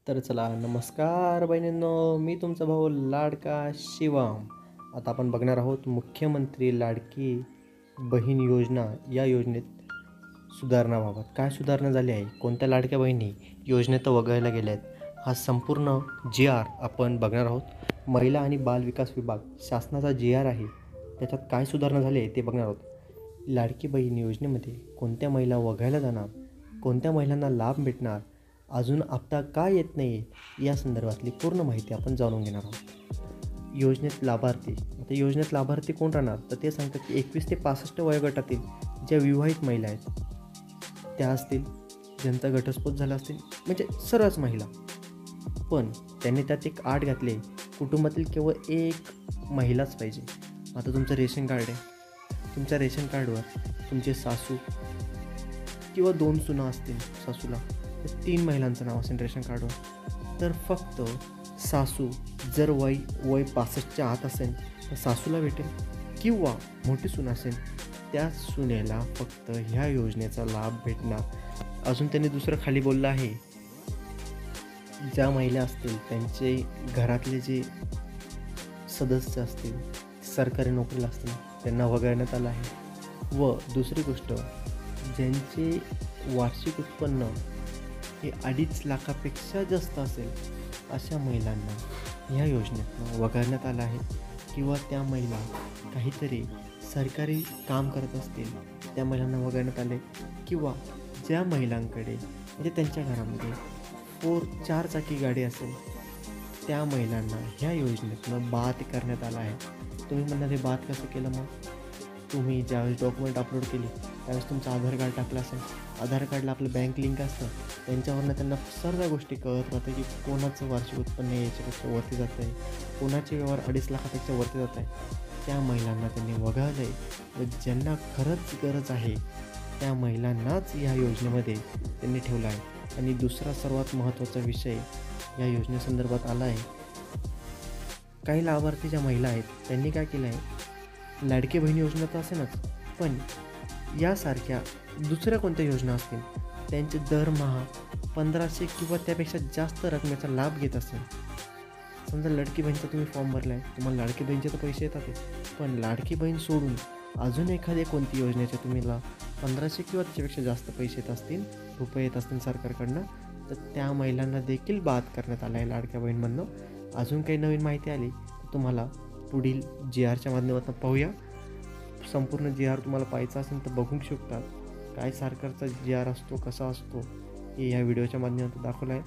तर चला नमस्कार बहिणींनो, मी तुमचा भाऊ लाडका शिवम. आता आपण बघणार आहोत मुख्यमंत्री लाडकी बहीण योजना या योजनेत सुधारणाबाबत. काय सुधारणा झाली आहे, कोणत्या लाडक्या बहिणी योजनेत वगळल्या गेल्या आहेत, हा संपूर्ण जी-आर आपण बघणार आहोत. महिला आणि बालविकास विभाग शासनाचा जी-आर आहे, त्याच्यात काय सुधारणा झाली आहे ते बघणार आहोत. लाडकी बहीण योजनेमध्ये कोणत्या महिला वगळल्या जाणार, कोणत्या महिलांना लाभ भेटणार, अजून हप्ता का येत नाही, या संदर्भातली पूर्ण माहिती आपण जाणून घेणार आहोत. योजनेत लाभार्थी, आता योजनेत लाभार्थी कोण राहणार, तर ते सांगतात की 21 ते 65 वयोगटातील ज्या विवाहित महिला आहेत त्या असतील, ज्यांचा घटस्फोट झाला असतील, म्हणजे सर्वच महिला. पण त्यांनी त्यात एक अट घातली, कुटुंबातील केवळ एक महिलाच पाहिजे. आता तुमचं रेशन कार्ड आहे, तुमच्या रेशन कार्डवर तुमचे सासू किंवा 2 सुना असतील, सासूला 3 महिलांचं नाव असेल रेशन कार्डवर, तर फक्त सासू जर वय 65च्या आत असेल तर सासूला भेटेल, किंवा मोठी सून असेल त्या सुनेला फक्त ह्या योजनेचा लाभ भेटणार. अजून त्यांनी दुसरं खाली बोललं आहे, ज्या महिला असतील त्यांचे घरातले जे सदस्य असतील, सरकारी नोकरीला असतील, त्यांना वगळण्यात आलं आहे. व दुसरी गोष्ट, ज्यांचे वार्षिक उत्पन्न हे 2.5 लाखापेक्षा जास्त असेल अशा महिलांना ह्या योजनेतून वगळण्यात आलं आहे. किंवा त्या महिला काहीतरी सरकारी काम करत असतील, त्या महिलांना वगळण्यात आले. किंवा ज्या महिलांकडे म्हणजे त्यांच्या घरामध्ये 4 चाकी गाडी असेल, त्या महिलांना ह्या योजनेतून बाद करण्यात आलं आहे. तुम्ही म्हणणार हे बाद कसं केलं? मग तुम्ही ज्यावेळेस डॉक्युमेंट अपलोड केली त्यावेळेस तुमचं आधार कार्ड टाकलं असेल, आधार कार्डला आपलं बँक लिंक असतं, त्यांच्यावरनं त्यांना सर्व गोष्टी कळत राहतं की कोणाचं वार्षिक उत्पन्न याच्यापेक्षा वरती जातं आहे, कोणाचे व्यवहार 2.5 लाखापेक्षा वरती जात आहे. त्या महिलांना त्यांनी वगळलं आहे. व ज्यांना खरंच गरज आहे त्या महिलांनाच ह्या योजनेमध्ये त्यांनी ठेवलं आहे. आणि दुसरा सर्वात महत्त्वाचा विषय या योजनेसंदर्भात आला आहे, काही लाभार्थी ज्या महिला आहेत त्यांनी काय केलं आहे, लाडकी बहीण योजना तर असेलच, पण यासारख्या दुसऱ्या कोणत्या योजना असतील त्यांचे दरमहा 1500 किंवा त्यापेक्षा जास्त रकमेचा लाभ घेत असेल. समजा लाडकी बहीणचा तुम्ही फॉर्म भरला आहे, तुम्हाला लाडकी बहीणचे तर पैसे येतातच, पण लाडकी बहीण सोडून अजून एखादी कोणती योजनेचे तुम्हाला 1500 किंवा त्याच्यापेक्षा जास्त पैसे येत असतील, रुपये येत असतील सरकारकडनं, तर त्या महिलांना देखील बाद करण्यात आलं आहे लाडक्या बहीणमधनं. अजून काही नवीन माहिती आली तर तुम्हाला पुढील जी-आरच्या माध्यमातून पाहूया. संपूर्ण जी-आर तुम्हाला पाहायचा असेल तर बघू शकतात. काय सरकारचा जी-आर असतो, कसा असतो, हे या व्हिडिओच्या माध्यमातून दाखवलं आहे.